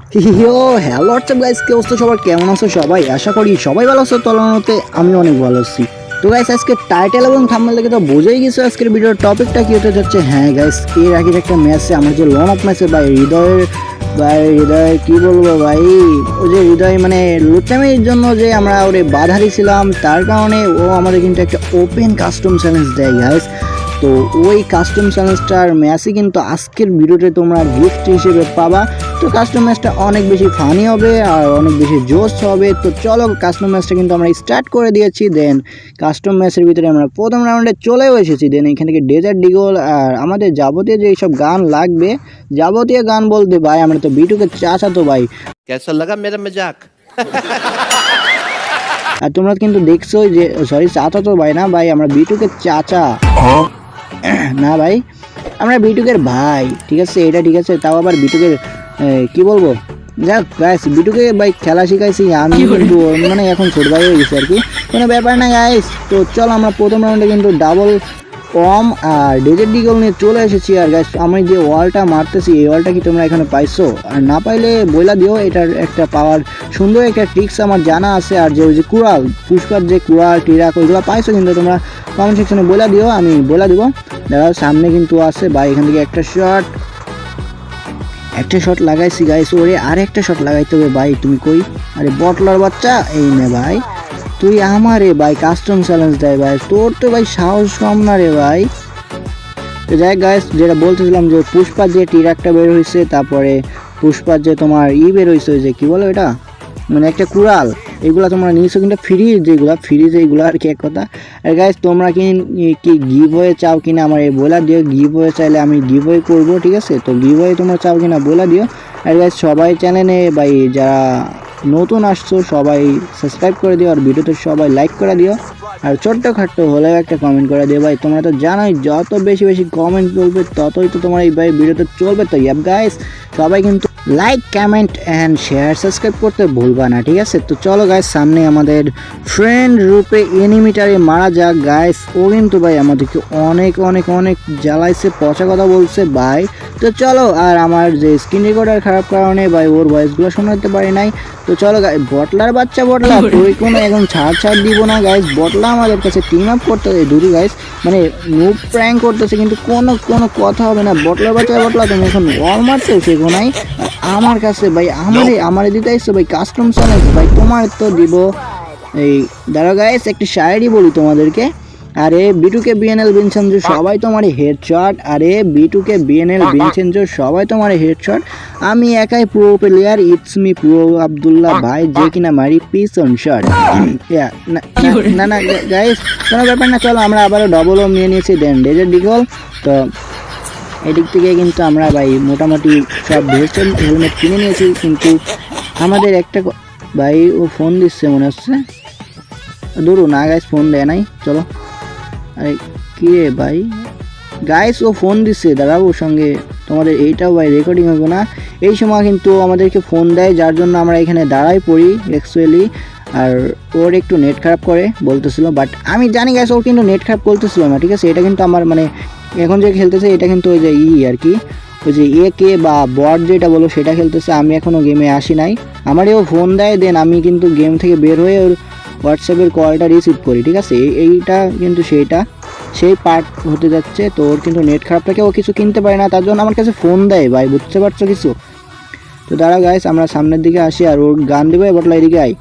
Hello WhatsApp guys, কি অবস্থা সবার? কেমন আছো সবাই? আশা করি সবাই ভালো আছো। তুলনাতে আমি অনেক ভালো আছি। তো গাইস, আজকে টাইটেল এবং থাম্বনেল দেখে তো বোঝাই গেছো আজকের ভিডিওর টপিকটা কি হতে যাচ্ছে। হ্যাঁ গাইস, এর আগের একটা ম্যাচে আমার যে লন অফ ম্যাচে হৃদয় কি বলবো ভাই, ওই যে হৃদয় মানে লুচামির জন্য যে আমরা ওরে বাধা দিয়েছিলাম, তার কারণে ও আমাদের কিন্তু একটা ওপেন কাস্টম চ্যালেঞ্জ দেয় গাইস। তো ওই কাস্টম চ্যালেঞ্জটার ম্যাচই কিন্তু আজকের ভিডিওতে তোমরা গিফট হিসেবে পাবা। তো কাস্টম ম্যাচটা অনেক বেশি ফানি হবে আর অনেক বেশি জোশ হবে। তো চলো, কাস্টম ম্যাচটা কিন্তু আমরা স্টার্ট করে দিয়েছি। দেন কাস্টম ম্যাচের ভিতরে আমরা প্রথম রাউন্ডে চলেও এসেছি। দেন এখান থেকে ডেজার্ট ডিগল আর আমাদের যাবতীয় যে সব গান লাগবে, যাবতীয় গান বলতে ভাই আমরা তো বিটুকে চাচা তো ভাই। कैसा लगा मेरा मजाक? আর তোমরা কিন্তু দেখছো যে সরি চাচা তো ভাই না ভাই, আমরা বিটুকে চাচা না ভাই, আমরা বিটুকের ভাই, ঠিক আছে এটা ঠিক আছে। তাও আবার বিটুকের কি বলবো, যাক গাইস, বিটুকে ভাই খেলা শিখাইছি আমি, কিন্তু মানে এখন ছোট ভাই হয়ে গেছে আর কি, কোনো ব্যাপার না গাইস। তো চল আমরা প্রথম রাউন্ডে কিন্তু ডাবল কম আর ডেজার্ট ডিগল নিয়ে চলে এসেছি। আর গাইস, আমি যে ওয়ালটা মারতেছি এই ওয়ালটা কি তোমরা এখানে পাইছো? আর না পাইলে বইলা দিও, এটার একটা পাওয়ার সুন্দর একটা ট্রিক্স আমার জানা আছে। আর যে ওই যে কুড়াল পুষ্পার যে কুড়াল টিরাক ওইগুলো পাইছো কিন্তু তোমরা কমেন্ট সেকশনে বইলা দিও, আমি বইলা দিব। দাঁড়াও, সামনে কিন্তু আছে ভাই, এখান থেকে একটা শট লাগাইছি গাইস। ওরে আর একটা শট লাগাইতে হবে ভাই, তুমি কই? আরে বটলার বাচ্চা, এই নে ভাই, তুই আমারে ভাই কাস্টম চ্যালেঞ্জ দেয় ভাই, তোর তো ভাই সাহস কম না রে ভাই। তো যাই গাইস, যেটা বলতেছিলাম যে পুষ্পার যে টিরাকটা বের হয়েছে, তারপরে পুষ্পার যে তোমার বের হয়েছে, ওই যে কি বলো এটা, মানে একটা কুড়াল, এগুলা তোমরা নিয়েছো কিন্তু ফ্রিজ এইগুলো আর কি এক কথা। আর গাইস, তোমরা কি গিভ ওয়ে চাও কিনা আমার বলা দিও। গিভ ওয়ে চাইলে আমি গিভ ওয়ে করবো, ঠিক আছে? তো গিভ ওয়ে তোমরা চাও কিনা বলা দিও। আর গাইস, সবাই চ্যানেলে ভাই যারা নতুন আসছো সবাই সাবস্ক্রাইব করে দিও, আর ভিডিওতে সবাই লাইক করে দিও, আর ছোট্টখাট্টো হলেও একটা কমেন্ট করে দিও ভাই। তোমরা তো জানোই যত বেশি বেশি কমেন্ট করবে ততই তো তোমার এই ভাই ভিডিওতে চলবে। তো ইয়াপ গাইস, সবাই কিন্তু like comment and share subscribe করতে ভুলবা না, ঠিক আছে? তো চলো গাইস, সামনে আমাদের ফ্রেন্ড রূপে এনিমিটারে মারা যাক গাইস। ও কিন্তু ভাই আমাদেরকে অনেক অনেক অনেক জ্বালাইছে, পচা কথা বলছে ভাই। তো চলো, আর আমার যে স্ক্রিন রেকর্ডার খারাপ কারণে ভাই ওর ভয়েসগুলো শোনাতে পারি নাই। তো চলো গাইস, বটলার বাচ্চা বটলা, তুই কোনো এখন ছাড় দিব না গাইস। বটলা আমাদের কাছে টিম আপ করতেছে দুটো গাইস, মানে নুব প্র্যাঙ্ক করতেছে, কিন্তু কোনো কথা হবে না। বটলার বাচ্চা বটলা, তুমি এখন ওয়াল মারতে শেখো নাই আমার কাছে ভাই, আমারে দিতে আসছো ভাই কাস্টম চ্যালেঞ্জ ভাই, তোমার তো দিব। এই দাঁড়া গাইস, একটা শায়েরি বলি তোমাদেরকে। আরে বিটুকে বিএনএল ভিনসেনজো সবাই তোমার হেডশট, আরে বিটুকে বিএনএল ভিনসেনজো সবাই তোমার হেডশট, আমি একাই pro player, it's me pro Abdullah ভাই, যে কিনা মারি পিছন শট। না না গাইস, কোনো ব্যাপার না। চলো আমরা আবারও ডবল ওম নিয়ে নিয়েছি। দেন ডেজার্ট ডিগল। তো এদিক থেকে কিন্তু আমরা ভাই মোটামুটি সব ভেস্ট হেলমেট কিনে নিয়েছি, কিন্তু আমাদের একটা ভাই ও ফোন দিচ্ছে মনে হচ্ছে, ধরো না গাইস, ফোন দেয় নাই। চলো, আরে কী রে ভাই, গাইস ও ফোন দিচ্ছে, দাঁড়াও ওর সঙ্গে তোমাদের এইটাও ভাই রেকর্ডিং হবে না। এই সময় কিন্তু আমাদেরকে ফোন দেয়, যার জন্য আমরা এখানে দাঁড়াই পড়ি অ্যাকচুয়ালি। আর ওর একটু নেট খারাপ করে বলতেছিল, বাট আমি জানি গাইস ওর কিন্তু নেট খারাপ করতেছিল না, ঠিক আছে? এটা কিন্তু আমার মানে এখন যে খেলতেছে এটা কিন্তু ওই যে আর কি, ওই যে কে বা বট যেটা বলো সেটা খেলতেছে। আমি এখনও গেমে আসি নাই, আমারই ও ফোন দেয়, দেন আমি কিন্তু গেম থেকে বের হয়ে ওর হোয়াটসঅ্যাপের কলটা রিসিভ করি, ঠিক আছে? এইটা কিন্তু সেই পার্ট হতে যাচ্ছে। তো ওর কিন্তু নেট খারাপ থাকে, ও কিছু কিনতে পারে না, তার জন্য আমার কাছে ফোন দেয় ভাই, বুঝতে পারছো কিছু? তো দাঁড়া গাইস, আমরা সামনের দিকে আসি, আর ওর গান দেবে বটলা, এদিকে আয়,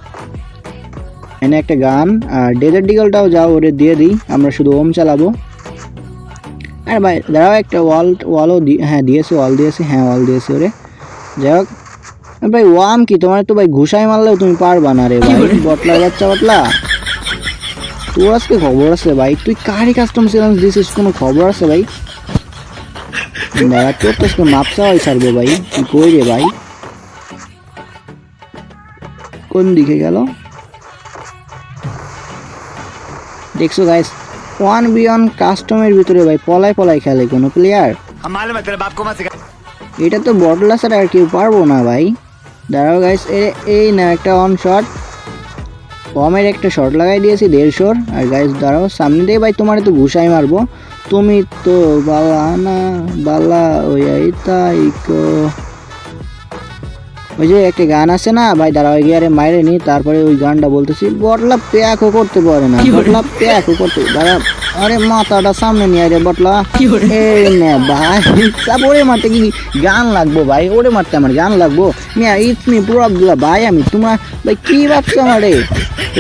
এনে একটা গান। আর ডেজার্ট ডিগলটাও যাও ওরে দিয়ে দিই, আমরা শুধু ওম চালাবো। আর ভাই দাঁড়াও, একটা ওয়ালও দিয়েছে, ওয়াল দিয়েছে ওরে। যাই হোক ভাই, ওয়াম কি তোমার তো ভাই ঘুষাই মারলেও তুমি পারবা না রে ভাই, বটলার বাচ্চা বটলা, তোর আজকে খবর আছে ভাই। তুই কারি কাস্টম চ্যালেঞ্জ দিছিস, কোনো খবর আছে ভাই? দাঁড়া, তোর তো আজকে মাপসা হয় ছাড়বো ভাই। তুই কই রে ভাই, কোন দিকে গেল? দেখছো গাইস, 1v1 কাস্টমের ভিতরে ভাই পলাই খেলে কোনো প্লেয়ার, এটা তো বটলা ছাড়া আর কেউ পারবো না ভাই। দাঁড়াও গাইস, এই না একটা অন শট, কমের একটা শট লাগাই দিয়েছি 150। আর গাইস দাঁড়াও, সামনে দিয়ে ভাই তোমার তো ঘুষাই মারবো, তুমি তো বালা না বালা ওই তাই ওই যে একটা গান আছে না ভাই, দাঁড়া ওই গিয়ারে মাইরে নি, তারপরে ওই গানটা বলতেছি। বটলা প্যাকও করতে পারে না, বটলা প্যাকও করতে, দাঁড়া, আরে মাথাটা সামনে নিয়ে রে বটলা। এই নে ভাই, সব ওরে মারতে কি গান লাগবো ভাই? ওরে মারতে আমার গান লাগবো? মিয়া ইটস মি প্রো আব্দুল্লাহ ভাই। আমি তোমার ভাই কি ভাবছো আমারে?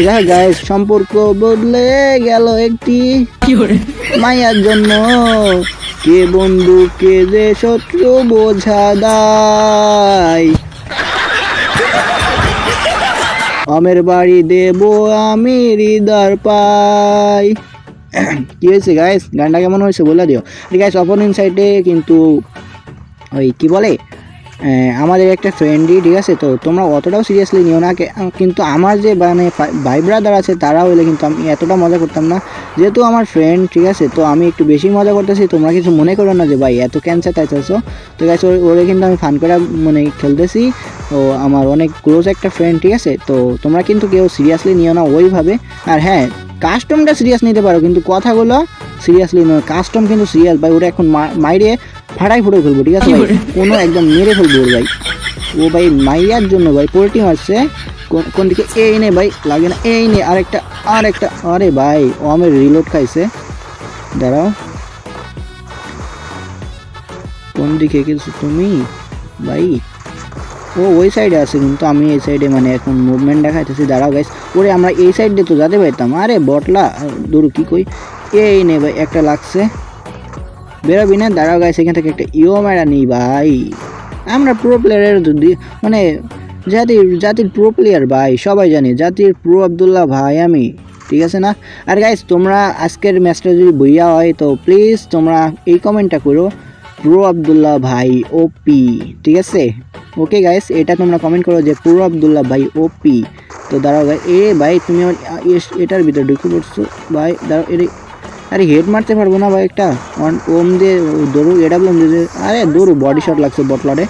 দেখো গাইস, সম্পর্ক বদলে গেল একটি মায়ার জন্য, কে বন্ধু কে যে শত্রু বোঝা দায়। আমের বাড়ি দেব আমি হৃদয় পাই। কি হয়েছে গাইস, গানটা কেমন হয়েছে বলে দিও। গাইস অপোনেন্ট সাইডে কিন্তু ওই কি বলে আমাদের একটা ফ্রেন্ডই, ঠিক আছে? তো তোমরা অতটাও সিরিয়াসলি নিও না, কিন্তু আমার যে মানে ভাই ব্রাদার আছে তারা হইলে কিন্তু আমি এতটা মজা করতাম না, যেহেতু আমার ফ্রেন্ড, ঠিক আছে? তো আমি একটু বেশি মজা করতেছি, তোমরা কিছু মনে করো না যে ভাই এত ক্যান্সার তাইতেছো। তো গাইস ওরে কিন্তু আমি ফান করে মানে খেলতেছি, তো আমার অনেক ক্লোজ একটা ফ্রেন্ড, ঠিক আছে? তো তোমরা কিন্তু কেউ সিরিয়াসলি নিও না ওইভাবে। আর হ্যাঁ, কাস্টমটা সিরিয়াস নিতে পারো, কিন্তু কথাগুলো সিরিয়াসলি নয়। কাস্টম কিন্তু সিরিয়াস ভাই, ওটা এখন মাইরে ফাটাই ফুটে ফেলবো, ঠিক আছে ভাই? কোনো একদম মেরে ফেলবো ওর ভাই। ও ভাই মাইয়ার জন্য ভাই পোল্ট্রি মারছে, কোন দিকে? এই নে ভাই, লাগে না? এই নে আরেকটা। আরে ভাই আমের রিলোড খাইছে, দাঁড়াও। কোন দিকে গেছো তুমি ভাই? ও ওই সাইডে আছে, কিন্তু আমি এই সাইডে মানে এখন মুভমেন্ট দেখাইতেছি। দাঁড়াও গাইস, ওরে আমরা এই সাইড দিয়ে তো যেতে পারতাম। আরে বটলা দূর কি কই? এই নে ভাই, একটা লাগছে, বেরোবি না? দাঁড়াও গাইস, এখান থেকে একটা মেরা নেই ভাই। আমরা প্রো প্লেয়ারের মানে জাতির প্রো প্লেয়ার ভাই, সবাই জানি জাতির প্রো আব্দুল্লাহ ভাই আমি, ঠিক আছে না? আর গাইস তোমরা আজকের ম্যাচটা যদি বইয়া হয় তো প্লিজ তোমরা এই কমেন্টটা করো, প্রো আব্দুল্লাহ ভাই ওপি, ঠিক আছে? ওকে গাইস, এটা তোমরা কমেন্ট করো যে প্রো আব্দুল্লাহ ভাই ওপি। তো দাঁড়াও গাই, ভাই তুমি আমার এটার ভিতরে ঢুকে পড়ছো ভাই, দাঁড়াও। আরে হেড মারতে পারবো না ভাই, একটা ওম দিয়ে দৌড়ু, এডাব্লুম দিয়ে, আরে দৌড়ু বডি শট লাগছে বটলারে।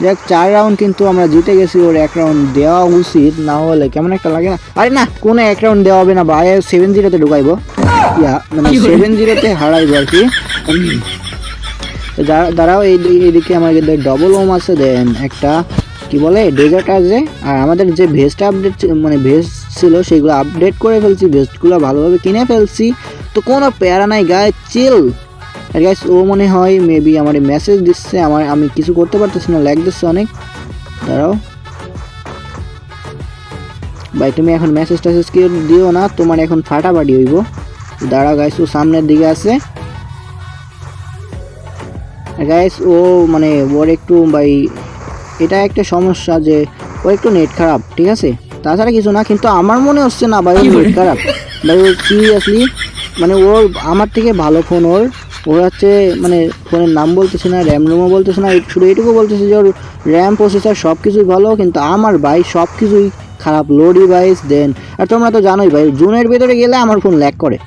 দেখ 4 রাউন্ড কিন্তু আমরা জিতে গেছি, ওর 1 রাউন্ড দেওয়া উচিত, না হলে কেমন একটা লাগে না? আরে না, কোনো 1 রাউন্ড দেওয়া হবে না ভাই, 7-0-তে ঢুকাইবো, মানে 7-0-তে হারাইবো আর কি। দাঁড়াও, এইদিকে আমাদের ডবল ওম আছে, দেন একটা কি বলে ডেজার্ট আছে। আর আমাদের যে ভেস্ট আপডেট মানে ভেস্ট ছিল সেগুলো আপডেট করে ফেলছি, ভেস্টগুলো ভালোভাবে কিনে ফেলছি, তো কোনো প্যারা নাই গায়ে, চিল। আর গাইস ও মনে হয় মেবি আমার মেসেজ দিচ্ছে, আমি কিছু করতে পারতেছি না, ল্যাগ দিচ্ছে অনেক। দাঁড়াও ভাই, তুমি এখন মেসেজ টেসেজ কেউ দিও না, তোমার এখন ফাটাফাটি হইব। দাঁড়াও গাইস, ও সামনের দিকে আছে গাইস। ও মানে ওর একটু ভাই এটা একটা সমস্যা যে ও একটু নেট খারাপ, ঠিক আছে? তাছাড়া কিছু না, কিন্তু আমার মনে হচ্ছে না ভাই ওর নেট খারাপ ভাই, ও সিরিয়াসলি মানে ওর আমার থেকে ভালো ফোন ওর হচ্ছে, মানে ফোনের নাম বলতেছে না, র্যাম রোমও বলতেছে না, শুধু এইটুকু বলতেছে যে ওর র্যাম প্রসেসর সব কিছুই ভালো, কিন্তু আমার ভাই সব কিছুই খারাপ, লো ডিভাইস দেন। আর তোমরা তো জানোই ভাই, জুনের ভেতরে গেলে আমার ফোন ল্যাগ করে।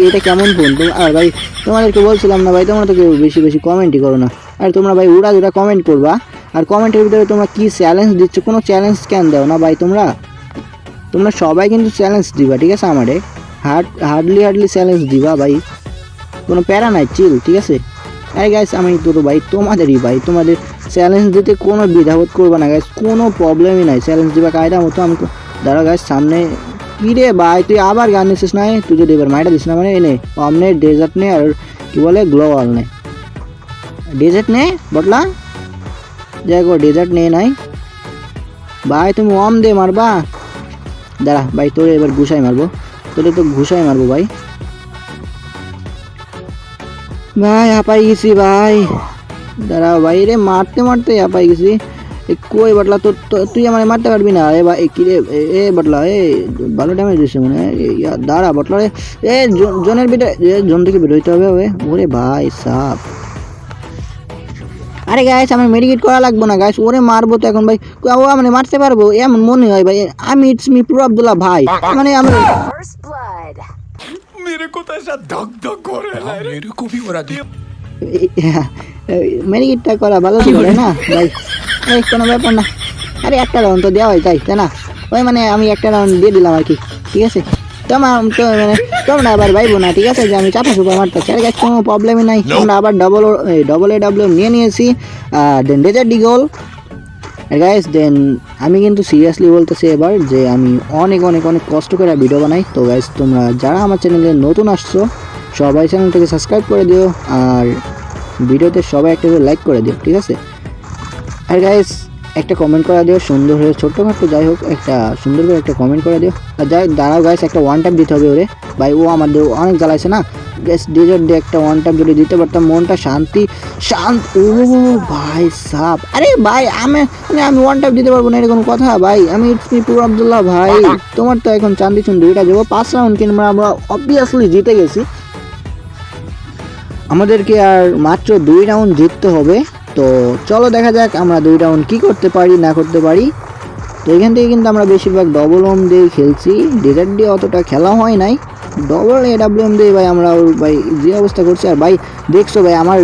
এটা কেমন ফোন? আর ভাই তোমাদেরকে বলছিলাম না ভাই, তোমরা তো কেউ বেশি বেশি কমেন্টই করো না। আর তোমরা ভাই উড়া কমেন্ট করবা, আর কমেন্টের ভিতরে তোমরা কি চ্যালেঞ্জ দিচ্ছ? কোনো চ্যালেঞ্জ কেন দাও না ভাই? তোমরা সবাই কিন্তু চ্যালেঞ্জ দিবা, ঠিক আছে? আমারে হার্ডলি চ্যালেঞ্জ দিবা ভাই, কোনো প্যারা নাই, চিল, ঠিক আছে? আরে গাইস আমি তো ভাই তোমাদেরই ভাই, তোমাদের চ্যালেঞ্জ দিতে কোনো দ্বিধাবোধ করবে না গাইস, কোনো প্রবলেমই নাই, চ্যালেঞ্জ দিবা কায়দা মতো। আমি দাঁড়া গাইস সামনে, কি রে ভাই তুই আবার গান নিচ্ছিস না? তুই যদি এবার মাইটা দিস না মানে এনে অমনে ডেজার্ট নে, আর কি বলে গ্লোবাল নে, ডেজার্ট নে বটলা, যাই গো ডেজার্ট নে নাই ভাই, তুমি ওম দে মারবা। দাঁড়া ভাই, তোরে এবার ঘুষাই মারবো, তোরে তো ঘুষাই মারবো ভাই। ভাই হাঁপাই গেছি ভাই, দাঁড়াও ভাই, রে মারতে মারতে হাঁপাই গেছি। কই বটলা, তুই আমার মারতে পারবি না? এ ভাই কি রে, এ বটলা ভালো ড্যামেজ দিচ্ছে মনে হয়। দাঁড়া বটলা রে, জোনের ভিতরে, জোন থেকে বেরোইতে হবে। ওরে ভাই সাপ, আরে গাইস আমার মেডিকেট করা লাগবো না গাইস, ওরে মারবো তো এখন ভাই, ও মানে মারতে পারবো এমন মনে হয় ভাই। আমি ইটস মি প্রো আব্দুল্লাহ ভাই, মানে আমার मेरे को तो ऐसा धक धक हो रहा है, मेरे को भी हो रहा है। মেডিকেটটা করা ভালো ছিল না ভাই, এই কোনো ব্যাপার না। আরে একটা রাউন্ড তো দেওয়া হয় তাই না? ওই মানে আমি একটা রাউন্ড দিয়ে দিলাম আর কি, ঠিক আছে? মানে তোমরা আবার ভাইবো না, ঠিক আছে, যে আমি চাপা সুপা মারতেছি। আরে গাছ কোনো প্রবলেমই নাই, আমরা আবার ডবল AW নিয়ে নিয়েছি। দেন ডেজার্ট ডিগল, গাইস দেন আমি কিন্তু সিরিয়াসলি বলতেছি এবার যে আমি অনেক অনেক অনেক কষ্ট করে ভিডিও বানাই। তো গাইস তোমরা যারা আমার চ্যানেলে নতুন আসছো সবাই চ্যানেলটাকে সাবস্ক্রাইব করে দিও, আর ভিডিওতে সবাই একটা করে লাইক করে দিও, ঠিক আছে? আর গাইস একটা কমেন্ট করে দিও সুন্দর হয়ে, ছোট্টখাটো যাই হোক একটা সুন্দর করে একটা কমেন্ট করে দিও। আর যাই দাঁড়াও গাইস, একটা ওয়ান টাইম দিতে হবে ওরে ভাই, ও আমাদের অনেক জ্বালাইছে না গাইস। ডিজার্ট দিয়ে একটা ওয়ান টাইম যদি দিতে পারতাম মনটা শান্ত। ও ভাই সাপ, আরে ভাই আমি ওয়ান টাইম দিতে পারবো না, এটা কোনো কথা ভাই? আমি ইটস পুরো আব্দুল্লাহ ভাই, তোমার তো এখন চান্দি চুন দুইটা যাবো 5 রাউন্ড, কিন্তু আমরা অবভিয়াসলি জিতে গেছি। আমাদেরকে আর মাত্র 2 রাউন্ড জিততে হবে। তো চলো দেখা যাক আমরা 2 রাউন্ড কী করতে পারি না করতে পারি। তো এখান থেকে কিন্তু আমরা বেশিরভাগ ডবল ওম দিয়ে খেলছি, ডেজার্ট দিয়ে অতটা খেলা হয় নাই, ডবল এডাব্লিউএম দিয়ে ভাই আমরা ওর ভাই যে অবস্থা করছি। আর ভাই দেখছো ভাই আমার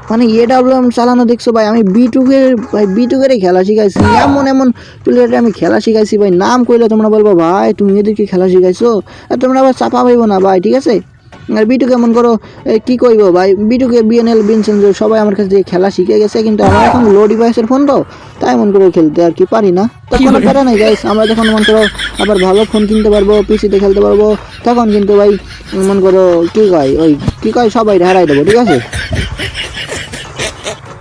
মানে এডাব্লিউএম চালানো দেখছো ভাই, আমি বিটুকেরই খেলা শিখাইছি, এমন এমন প্লেয়ারে আমি খেলা শিখাইছি ভাই, নাম কইলে তোমরা বলবো ভাই তুমি এদেরকে খেলা শিখাইছো, আর তোমরা আবার চাপা পাইবো না ভাই, ঠিক আছে? আর বিটু কেমন করো কি কইবো ভাই, বিটুকে বিএনএল বিনসেন্স সবাই আমার কাছে থেকে খেলা শিখে গেছে, কিন্তু আমার এখন লো ডিভাইসের ফোন তো তাই মন করে খেলতে আর কি পারি না। তো কোনো প্যারা নেই গাইস, আমরা যখন মন করো আবার ভালো ফোন কিনতে পারবো, পিসিতে খেলতে পারবো, তখন কিন্তু ভাই মন করো কি কয় সবাই হারাই দেবো, ঠিক আছে?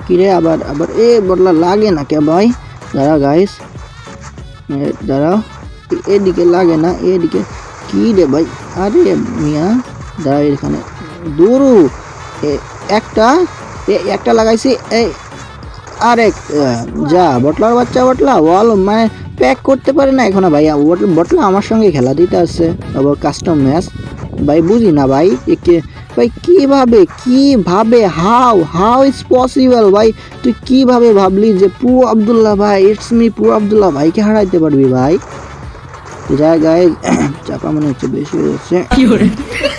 কিরে আবার আবার বদলা লাগে না কে ভাই? দাঁড়া গাইস, দাঁড়াও, এদিকে লাগে না, এদিকে কি রে ভাই? আরে মিয়া দাঁড়া, এখানে দূরু একটা লাগাইছি, আরেক যা বটলার বাচ্চা, বটলা ওয়াল মানে প্যাক করতে পারে না এখন ভাই। বটলা আমার সঙ্গে খেলা দিতে আসছে আবার কাস্টম ম্যাচ ভাই, বুঝি না ভাই ভাই কিভাবে হাউ ইজ পসিবল ভাই? তুই কিভাবে ভাবলি যে পুরো আব্দুল্লাহ ভাই, ইটস মি পুরো আব্দুল্লাহ ভাইকে হারাইতে পারবি ভাই? যা গাইস চাপা মনে হচ্ছে বেশি হয়ে যাচ্ছে,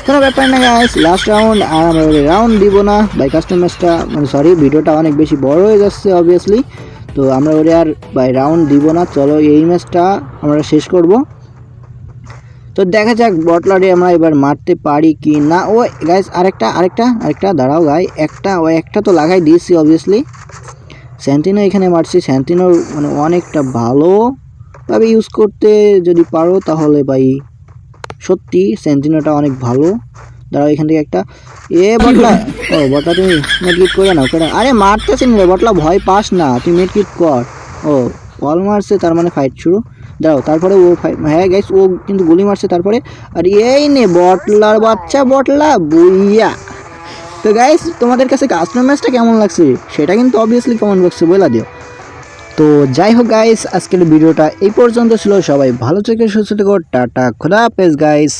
কোনো ব্যাপার না গাইস, লাস্ট রাউন্ড আর আমরা রাউন্ড দিব না ভাই। কাস্টম ম্যাচটা মানে সরি ভিডিওটা অনেক বেশি বড় হয়ে যাচ্ছে অবভিয়াসলি, তো আমরা ওরে আর ভাই রাউন্ড দিব না। চলো এই ম্যাচটা আমরা শেষ করব। তো দেখা যাক বটলারে আমরা এবার মারতে পারি কি না। ও গাইস আরেকটা দাঁড়াও ভাই, একটা তো লাগাই দিয়েছি অবভিয়াসলি। স্যান্টিনো এখানে মারছি, স্যান্টিনোর মানে অনেকটা ভালোভাবে ইউজ করতে যদি পারো তাহলে ভাই সত্যি স্যান্টিনোটা অনেক ভালো। দাঁড়াও এখান থেকে একটা বটলা, বটলা তুমি মেডকিট করে নাও, আরে মারতেছি না বটলা, ভয় পাস না, তুই মেডকিট কর। ওয়াল মারছে তার মানে ফাইট শুরু। দাঁড়াও তারপরে ও হ্যাঁ গাইস ও কিন্তু গুলি মারছে তারপরে, আর এই নে বটলার বাচ্চা, বটলা বুইয়া। তো গাইস তোমাদের কাছে কাস্টম ম্যাচটা কেমন লাগছে সেটা কিন্তু অবভিয়াসলি কমেন্ট বক্সে বলে দিও। তো যাই হোক গাইস আজকের ভিডিওটা এই পর্যন্ত ছিল, সবাই ভালো থেকে সুস্থ থেকো, টাটা খোদা হাফেজ গাইস।